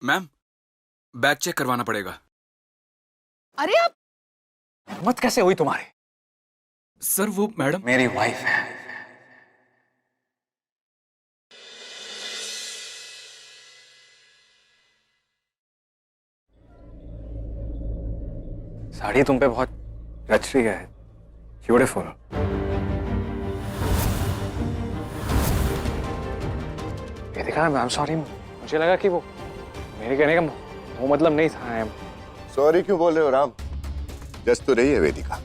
Ma'am, bag check करवाना पड़ेगा। अरे आप हिम्मत कैसे हुई तुम्हारी? सर वो मैडम मेरी वाइफ है। साड़ी तुम पे बहुत रच रही है। ब्यूटीफुल। ये देखा, आई एम सॉरी। मुझे लगा कि वो मेरे कहने का वो मतलब नहीं था। आई एम सॉरी क्यों बोल रहे हो राम? जस्ट तो रही है वेदिका।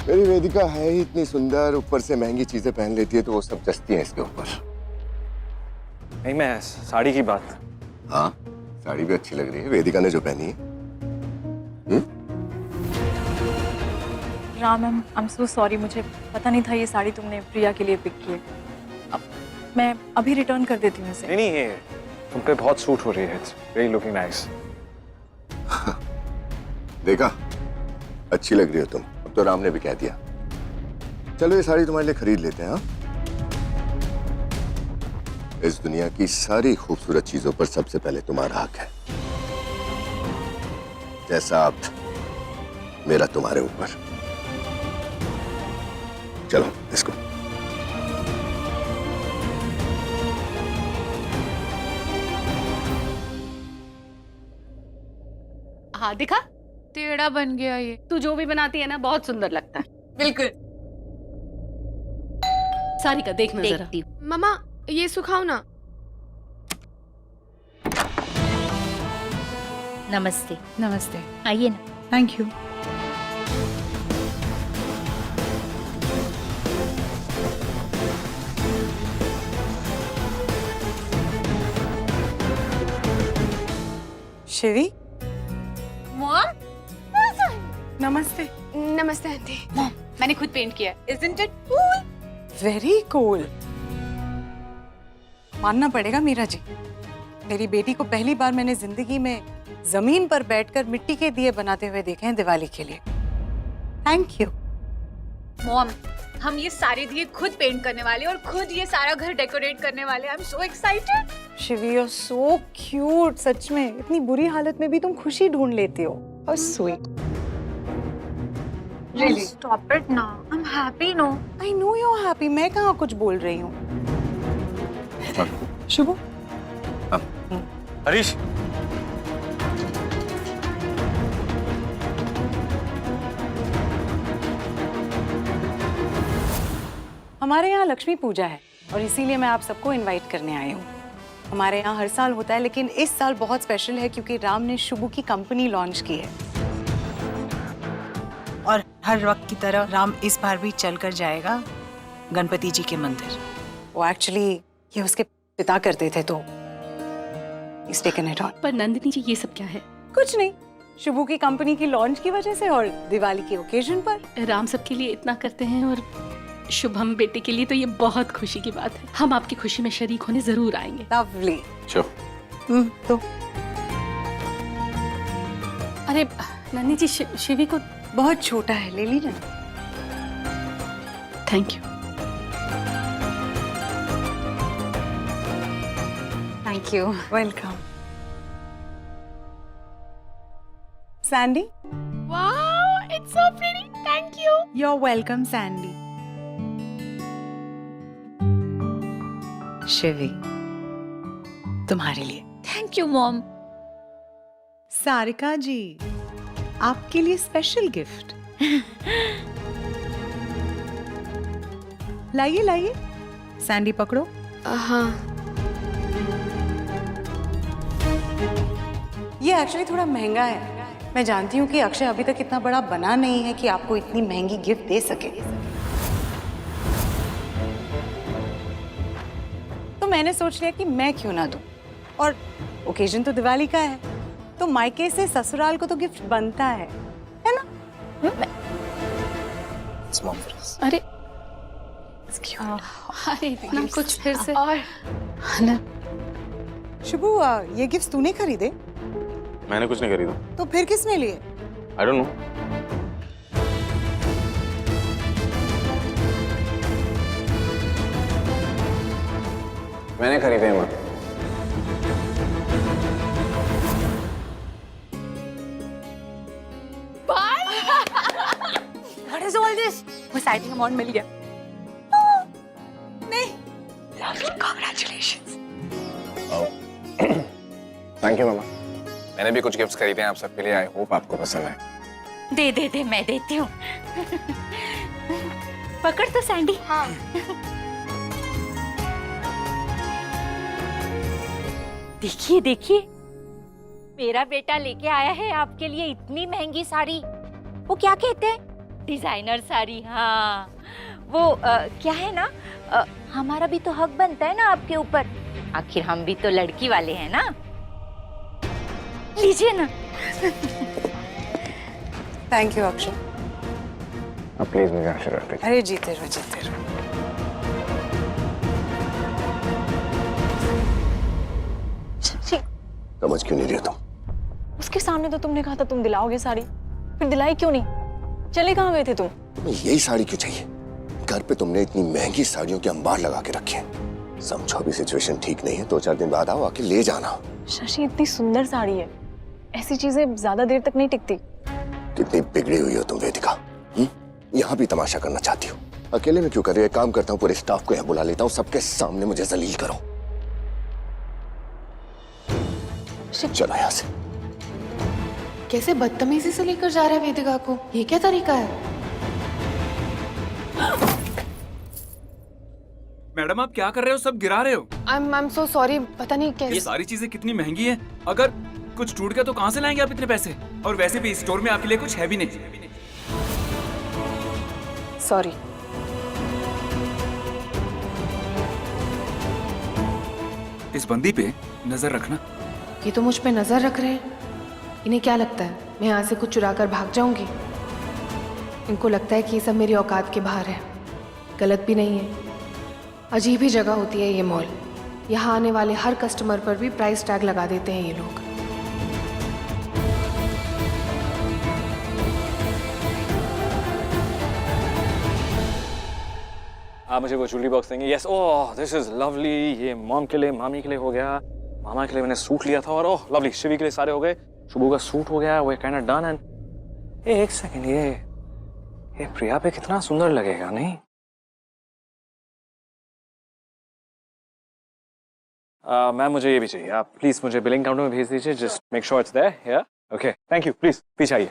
मेरी वेदिका है ही इतनी सुंदर, ऊपर से महंगी चीजें पहन लेती है तो वो सब जचती हैं इसके ऊपर। नहीं, मैं साड़ी की बात। हाँ, साड़ी भी अच्छी लग रही है वेदिका ने जो पहनी है। राम, आई एम सो सॉरी, मुझे पता नहीं था ये साड़ी तुमने प्रिया के लिए पिक की है। अब मैं अभी रिटर्न कर देती हूँ इसे। नहीं, ये तुम पे बहुत सूट हो रही है। It's really looking nice. देखा, अच्छी लग रही हो तुम। अब तो राम ने भी कह दिया। चलो ये साड़ी तुम्हारे लिए खरीद लेते हैं। हाँ, इस दुनिया की सारी खूबसूरत चीजों पर सबसे पहले तुम्हारा हक है, जैसा अब मेरा तुम्हारे ऊपर। चलो इसको। हाँ दिखा, टेढ़ा बन गया ये। तू जो भी बनाती है ना बहुत सुंदर लगता है। बिल्कुल। सारिका देखना जरा। मम्मा ये सुखाओ ना। नमस्ते। नमस्ते। आइए ना। Thank you. शिवी, नमस्ते। नमस्ते आंटी। मैंने खुद पेंट किया है। Isn't it cool? Very cool. मानना पड़ेगा मीरा जी, मेरी बेटी को पहली बार मैंने जिंदगी में जमीन पर बैठकर मिट्टी के दिए बनाते हुए देखे हैं दिवाली के लिए। Thank you. मॉम, हम ये सारे दिए खुद पेंट करने वाले और खुद ये सारा घर डेकोरेट करने वाले। I am so excited. Shivi, you are so cute. सच में इतनी बुरी हालत में भी तुम खुशी ढूंढ लेती हो। How sweet. Really? Stop it now. I'm happy, no? I know you're happy. मैं कहाँ कुछ बोल रही हूँ। शुभू, हरीश, हमारे यहाँ लक्ष्मी पूजा है और इसीलिए मैं आप सबको इनवाइट करने आई हूँ। हमारे यहाँ हर साल होता है लेकिन इस साल बहुत स्पेशल है क्योंकि राम ने शुभू की कंपनी लॉन्च की है। और हर वक्त की तरह राम इस बार भी चलकर जाएगा गणपति जी के मंदिर। वो एक्चुअली ये उसके पिता करते थे तो इस टेकन इट ऑन। पर नंदिनी जी ये सब क्या है? कुछ नहीं, शुभू की कंपनी की लॉन्च की वजह से और दिवाली के ओकेजन पर। राम सबके लिए इतना करते हैं और शुभम बेटे के लिए तो ये बहुत खुशी की बात है। हम आपकी खुशी में शरीक होने जरूर आएंगे। लवली। चलो। तो अरे नंदिनी जी, शिवी को बहुत छोटा है, ले लीजिए। Thank you. Thank you. Welcome. Sandy. Wow, it's so pretty. Thank you. You're welcome, Sandy. Shivi, तुम्हारे लिए। Thank you mom. Sarika ji, आपके लिए स्पेशल गिफ्ट। लाइए लाइए। सैंडी पकड़ो। हाँ। ये एक्चुअली थोड़ा महंगा है। मैं जानती हूँ कि अक्षय अभी तक इतना बड़ा बना नहीं है कि आपको इतनी महंगी गिफ्ट दे सके, तो मैंने सोच लिया कि मैं क्यों ना दूं। और ओकेजन तो दिवाली का है तो मायके से ससुराल को तो गिफ्ट बनता है ना? अरे अरे इतना कुछ फिर से। और शुभू, ये गिफ्ट तूने खरीदे? मैंने कुछ नहीं खरीदा। तो फिर किसने लिए? I don't know. मैंने खरीदे हैं। एक्साइटिंग अमाउंट मिल गया। थैंक यू मामा। मैंने भी कुछ गिफ्ट्स खरीदे हैं आप सबके लिए, आई होप आपको पसंद है। दे मैं देती हूँ। पकड़ तो सैंडी। हाँ। देखिए देखिए, मेरा बेटा लेके आया है आपके लिए इतनी महंगी साड़ी। वो क्या कहते हैं, डिजाइनर साड़ी। हाँ वो क्या है ना, हमारा भी तो हक बनता है ना आपके ऊपर, आखिर हम भी तो लड़की वाले हैं ना। लीजिए ना। Thank you Akshay. अब प्लीज मुझे आशीर्वाद दीजिए। अरे जीते रहो जीते रहो। समझ क्यों नहीं रहे तुम? उसके सामने तो तुमने कहा था तुम दिलाओगे साड़ी, फिर दिलाई क्यों नहीं? चले कहाँ गए थे तुम? तुम्हें यही साड़ी क्यों चाहिए? घर पे तुमने इतनी महंगी साड़ियों के अंबार लगा के रखे हैं। समझो अभी सिचुएशन ठीक नहीं है, 2-4 दिन बाद आओ, आके ले जाना। शशि इतनी सुंदर साड़ी है, ऐसी चीजें ज्यादा देर तक नहीं टिकती। कितनी बिगड़ी हुई हो तुम वेदिका। यहाँ भी तमाशा करना चाहती हो? अकेले में क्यों कर रही हो? एक काम करता हूँ, पूरे स्टाफ को यहाँ बुला लेता हूँ, सबके सामने मुझे जलील करो। चलो यहाँ से। कैसे बदतमीजी से लेकर जा रहा है वेदिका को, ये क्या तरीका है? मैडम आप क्या कर रहे हो? सब गिरा रहे हो। आई एम सो सॉरी, पता नहीं ये कैसे। सारी चीजें कितनी महंगी है, अगर कुछ टूट गया तो कहाँ से लाएंगे आप इतने पैसे? और वैसे भी स्टोर में आपके लिए कुछ है भी नहीं। सॉरी। इस बंदी पे नजर रखना। ये तो मुझ पे नजर रख रहे हैं। इन्हें क्या लगता है मैं यहाँ से कुछ चुरा कर भाग जाऊंगी? इनको लगता है कि ये सब मेरी औकात के बाहर है। गलत भी नहीं है। अजीब ही जगह होती है ये मॉल। यहाँ आने वाले हर कस्टमर पर भी प्राइस टैग लगा देते हैं ये लोग। आप मुझे वो ज्वेलरी बॉक्स देंगे? Yes. Oh this is lovely. ये मॉम के लिए, मामी के लिए हो गया, मामा के लिए मैंने सूट लिया था, और ओह लवली, शिवी के लिए सारे हो गए, शुभू का सूट हो गया, वो काइंड ऑफ डन। एंड एक सेकंड, ये प्रिया पे कितना सुंदर लगेगा नहीं? मैम मुझे ये भी चाहिए, आप प्लीज मुझे बिलिंग काउंटर में भेज दीजिए, just make sure it's there. Yeah okay thank you. Please पीछे आइए।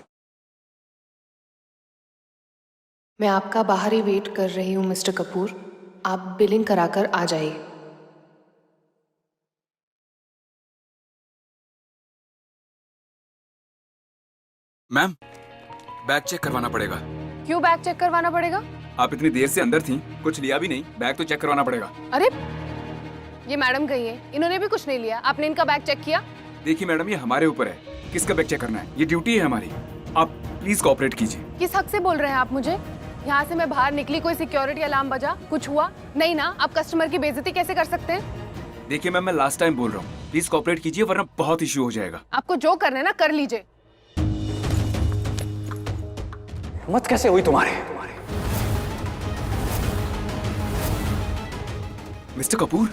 मैं आपका बाहर ही वेट कर रही हूँ मिस्टर कपूर, आप बिलिंग कराकर आ जाइए। मैम बैग चेक करवाना पड़ेगा। क्यों बैग चेक करवाना पड़ेगा? आप इतनी देर से अंदर थी, कुछ लिया भी नहीं, बैग तो चेक करवाना पड़ेगा। अरे ये मैडम गई है, इन्होंने भी कुछ नहीं लिया। आपने इनका बैग चेक किया? देखिए मैडम, ये हमारे ऊपर है किसका बैग चेक करना है, ये ड्यूटी है हमारी। आप प्लीज कोऑपरेट कीजिए। किस हक से बोल रहे हैं आप मुझे? यहाँ से मैं बाहर निकली, कोई सिक्योरिटी अलार्म बजा, कुछ हुआ नहीं ना? आप कस्टमर की बेइज्जती कैसे कर सकते हैं? देखिए मैम, मैं लास्ट टाइम बोल रहा हूँ, प्लीज कोऑपरेट कीजिए वरना बहुत इश्यू हो जाएगा। आपको जो करना है ना कर लीजिए। हिम्मत कैसे हुई तुम्हारी? Mister Kapoor,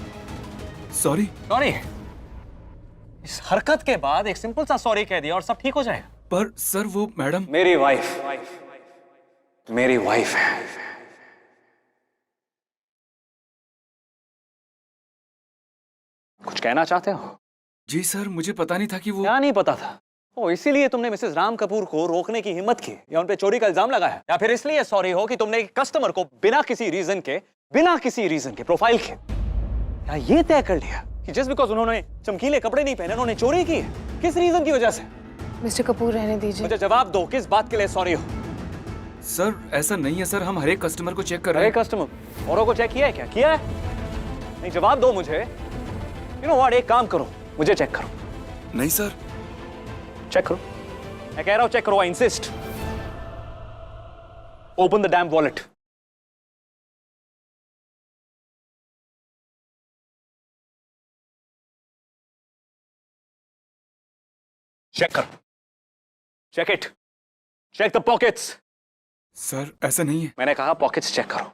sorry. सॉरी? इस हरकत के बाद एक सिंपल सा सॉरी कह दिया और सब ठीक हो जाएगा। पर सर वो मैडम मेरी वाइफ है। कुछ कहना चाहते हो? जी सर, मुझे पता नहीं था कि वो। क्या नहीं पता था? ओ, इसीलिए तुमने मिसेस राम कपूर को रोकने की हिम्मत की या उन पे चोरी का इल्जाम लगाया, या फिर इसलिए सॉरी हो कि तुमने एक कस्टमर को बिना किसी रीजन के प्रोफाइल के या ये तय कर लिया कि जस्ट बिकॉज उन्होंने चमकीले कपड़े नहीं पहने उन्होंने चोरी की है? किस रीजन की वजह से? मिस्टर कपूर रहने दीजिए। मुझे जवाब दो, किस बात के लिए सॉरी हो? सर ऐसा नहीं है सर, हम हर एक कस्टमर को चेक कर रहे अरे हैं। कस्टमर औरों को चेक किया है क्या? किया है? नहीं, जवाब दो मुझे। यू नो व्हाट, एक काम करो, मुझे चेक करो। नहीं सर। चेक करो, मैं कह रहा हूं चेक करो, I insist. Open the damn wallet. Check करो, check it, check the pockets. Sir ऐसा नहीं है। मैंने कहा पॉकेट्स चेक करो,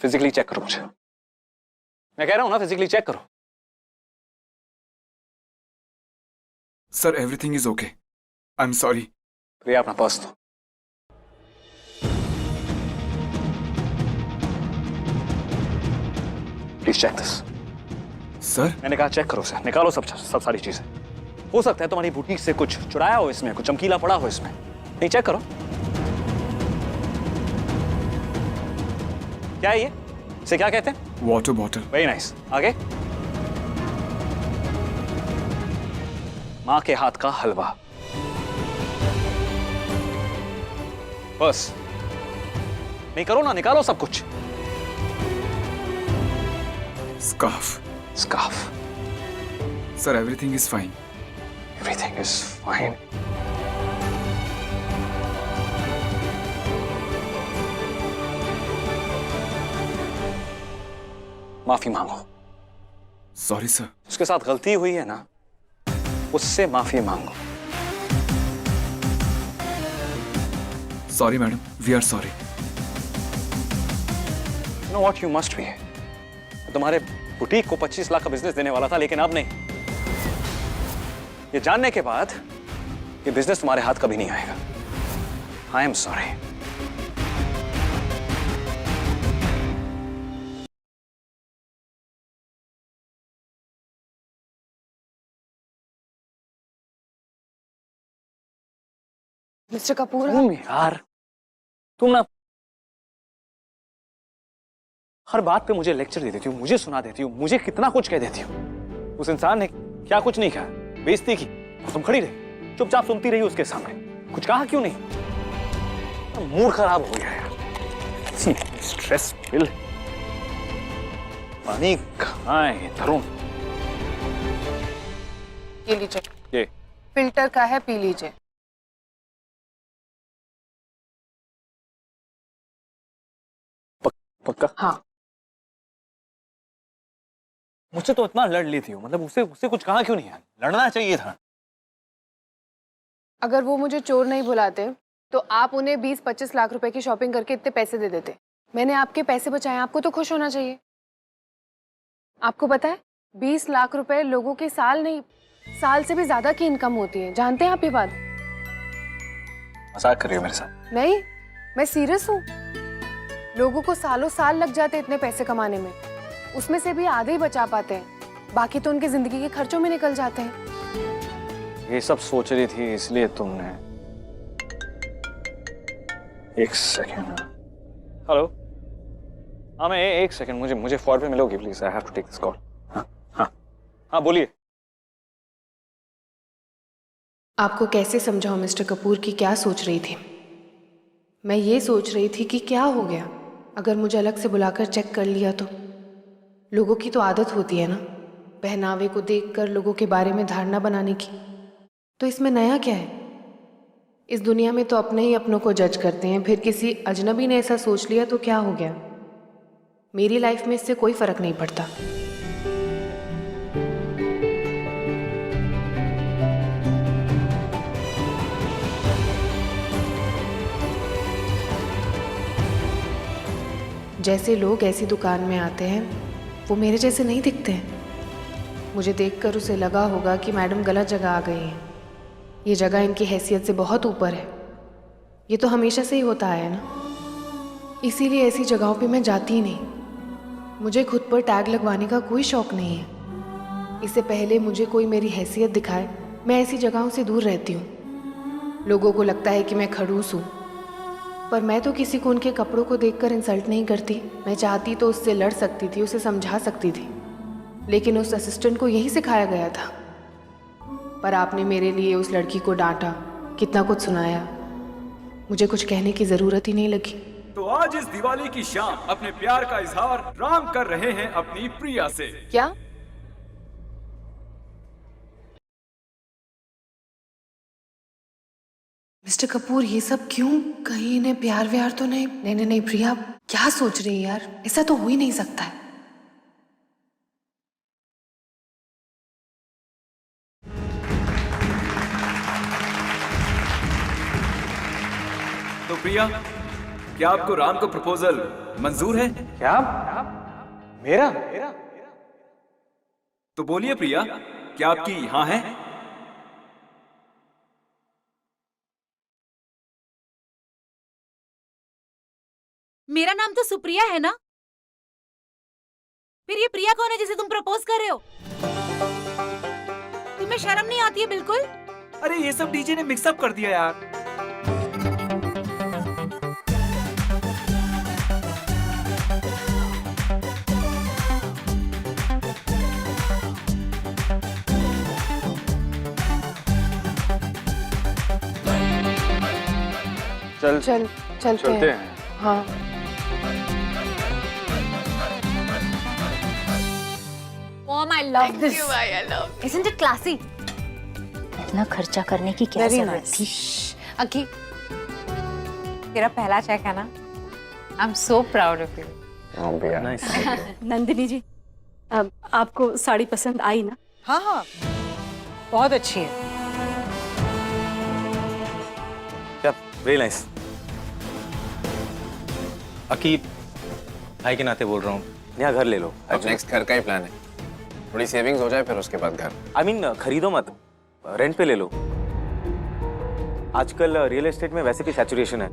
फिजिकली चेक करो मुझे। मैं कह रहा हूं ना, फिजिकली चेक करो। Sir everything is okay, I am sorry. Priya अपना पर्स दो। Please check this. सर मैंने कहा चेक करो सर, निकालो सब सब सारी चीजें। हो सकता है तुम्हारी बुटीक से कुछ चुराया हो इसमें, कुछ चमकीला पड़ा हो इसमें। नहीं, चेक करो। क्या है ये? इसे क्या कहते हैं? Water bottle. Very nice. आगे। माँ के हाथ का हलवा। बस नहीं करो ना, निकालो सब कुछ। Scarf. Scarf. Sir everything is fine. Everything is fine. माफी मांगो। Sorry sir. उसके साथ गलती हुई है ना, उससे माफी मांगो। Sorry madam, we are sorry. You know what you must be? तुम्हारे बुटीक को 25 लाख का बिजनेस देने वाला था, लेकिन अब नहीं। ये जानने के बाद ये बिजनेस तुम्हारे हाथ कभी नहीं आएगा। आई एम सॉरी। मिस्टर कपूर, तुम यार, तुम ना हर बात पे मुझे लेक्चर दे देती हो, मुझे सुना देती हो, मुझे कितना कुछ कह देती हो। उस इंसान ने क्या कुछ नहीं कहा, बेइज्जती की, तुम खड़ी रही, चुपचाप सुनती रही उसके सामने, कुछ कहा क्यों नहीं? मूड खराब हो गया यार। स्ट्रेस बिल, पानी कहाँ है तरुण? ये लीजिए, ये फिल्टर का है, पी लीजिए। पक्का? हाँ। मुझसे तो इतना लड़ ली थी, मतलब उससे कुछ कहा क्यों नहीं है? लड़ना चाहिए था। अगर वो मुझे चोर नहीं बुलाते तो आप उन्हें 20-25 लाख रुपए की शॉपिंग करके इतने पैसे दे देते। मैंने आपके पैसे बचाए, आपको तो खुश होना चाहिए। आपको पता है 20 लाख रुपए लोगों की साल नहीं, साल से भी ज्यादा की इनकम होती है। जानते हैं आप ये बात? मजाक कर रही हो मेरे साथ? नहीं, मैं सीरियस हूँ। लोगों को सालों साल लग जाते हैं इतने पैसे कमाने में, उसमें से भी आधे ही बचा पाते हैं, बाकी तो उनकी जिंदगी के खर्चों में निकल जाते हैं। ये सब सोच रही थी इसलिए तुमने। एक सेकेंड। हेलो। हाँ, मैं एक सेकेंड, मुझे फॉर पे मिलोगी please? I have to take this call. हाँ हाँ हाँ, बोलिए। आपको कैसे समझाऊं मिस्टर कपूर की क्या सोच रही थी? मैं ये सोच रही थी कि क्या हो गया अगर मुझे अलग से बुलाकर चेक कर लिया तो। लोगों की तो आदत होती है ना, पहनावे को देखकर लोगों के बारे में धारणा बनाने की। तो इसमें नया क्या है? इस दुनिया में तो अपने ही अपनों को जज करते हैं, फिर किसी अजनबी ने ऐसा सोच लिया तो क्या हो गया? मेरी लाइफ में इससे कोई फर्क नहीं पड़ता। जैसे लोग ऐसी दुकान में आते हैं वो मेरे जैसे नहीं दिखते हैं। मुझे देखकर उसे लगा होगा कि मैडम गलत जगह आ गई हैं, ये जगह इनकी हैसियत से बहुत ऊपर है। ये तो हमेशा से ही होता आया है ना, इसीलिए ऐसी जगहों पे मैं जाती ही नहीं। मुझे खुद पर टैग लगवाने का कोई शौक नहीं है। इससे पहले मुझे कोई मेरी हैसियत दिखाए, मैं ऐसी जगहों से दूर रहती हूँ। लोगों को लगता है कि मैं खड़ूस हूँ, पर मैं तो किसी को उनके कपड़ों को देखकर इंसल्ट नहीं करती। मैं चाहती तो उससे लड़ सकती थी, उसे समझा सकती थी, लेकिन उस असिस्टेंट को यही सिखाया गया था। पर आपने मेरे लिए उस लड़की को डांटा, कितना कुछ सुनाया, मुझे कुछ कहने की जरूरत ही नहीं लगी। तो आज इस दिवाली की शाम अपने प्यार का इजहार राम कर रहे हैं अपनी प्रिया से। क्या? मिस्टर कपूर, ये सब क्यों? कहीं इन्हें प्यार व्यार तो नहीं? नहीं नहीं नहीं प्रिया, क्या सोच रही है यार? ऐसा तो हो ही नहीं सकता है। तो प्रिया, क्या आपको राम का प्रपोजल मंजूर है? क्या? मेरा? तो बोलिए प्रिया, क्या आपकी हाँ है? मेरा नाम तो सुप्रिया है ना? फिर ये प्रिया कौन है जिसे तुम प्रपोज कर रहे हो? तुम्हें शर्म नहीं आती है बिल्कुल? अरे ये सब डीजे ने मिक्सअप कर दिया यार। चलते हैं। हाँ Mom, I love this. Isn't it classy? इतना खर्चा करने की क्या जरूरत थी? अकी, तेरा पहला चेक है ना? I'm so proud of you. Nandini जी, अब आपको साड़ी पसंद आई ना? हाँ हाँ, बहुत अच्छी है। Very nice. अकी, भाई के नाते बोल रहा हूँ, यहाँ घर ले लो। अब नेक्स्ट घर का ही प्लान है, थोड़ी सेविंग्स हो जाए फिर उसके बाद घर। I mean, खरीदो मत, रेंट पे ले लो। आजकल रियल एस्टेट में वैसे भी सैचुरेशन है,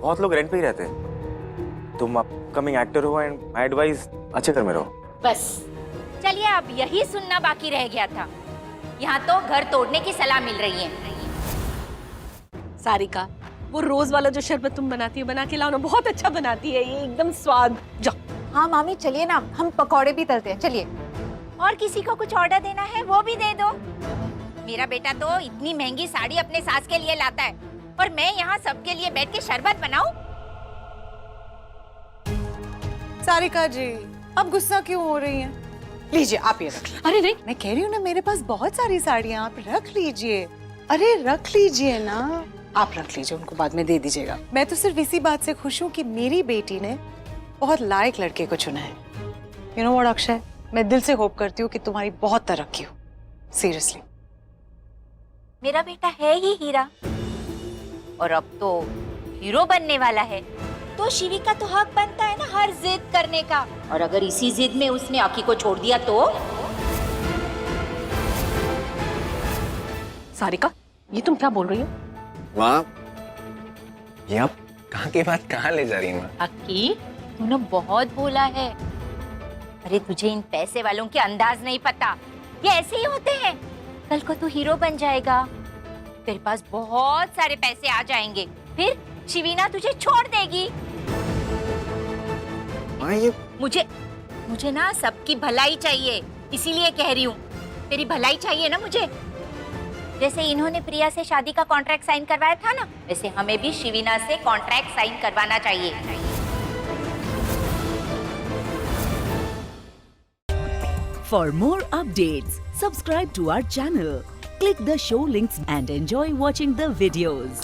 बहुत लोग रेंट पे ही रहते हैं। तुम अपकमिंग एक्टर हो एंड माय एडवाइस अच्छे घर में रहो। बस चलिए, अब यही सुनना बाकी रह गया था। यहाँ तो घर तोड़ने की सलाह मिल रही है। सारिका, वो रोज वाला जो शरबत तुम बनाती हो बना के लाओ ना, बहुत अच्छा बनाती है ये, एकदम स्वाद। जाओ। हाँ मामी चलिए ना, हम पकौड़े भी तलते हैं, चलिए। और किसी को कुछ ऑर्डर देना है वो भी दे दो। मेरा बेटा तो इतनी महंगी साड़ी अपने सास के लिए लाता है और मैं यहाँ सबके लिए बैठ के शरबत बनाऊं? सारिका जी, अब गुस्सा क्यों हो रही हैं? लीजिए आप ये रख लीजिए। अरे नहीं, मैं कह रही हूँ ना, मेरे पास बहुत सारी साड़ियाँ, आप रख लीजिए। अरे रख लीजिए ना, आप रख लीजिए, उनको बाद में दे दीजिएगा। मैं तो सिर्फ इसी बात से खुश हूँ कि मेरी बेटी ने बहुत लायक लड़के को चुना है। यू नो व्हाट अक्षय, मैं दिल से होप करती हूँ कि तुम्हारी बहुत तरक्की हो, सीरियसली। मेरा बेटा है ही हीरा और अब तो हीरो बनने वाला है, तो शिवी का तो हक बनता है ना हर जिद करने का। और अगर इसी जिद में उसने अकी को छोड़ दिया तो? सारिका, ये तुम क्या बोल रही हो? माँ, ये आप कहाँ की बात कहाँ ले जा रही हैं माँ? अक्की, तूने बहुत बोला है। अरे तुझे इन पैसे वालों के अंदाज नहीं पता, ये ऐसे ही होते हैं। कल को तू हीरो बन जाएगा, तेरे पास बहुत सारे पैसे आ जाएंगे, फिर शिवीना तुझे छोड़ देगी। माँ ये मुझे ना सबकी भलाई चाहिए, इसीलिए कह रही हूँ। तेरी भलाई चाहिए ना मुझे। जैसे इन्होंने प्रिया से शादी का कॉन्ट्रैक्ट साइन करवाया था ना, वैसे हमें भी शिवीना से कॉन्ट्रैक्ट साइन करवाना चाहिए। For more updates, subscribe to our channel, click the show links and enjoy watching the videos.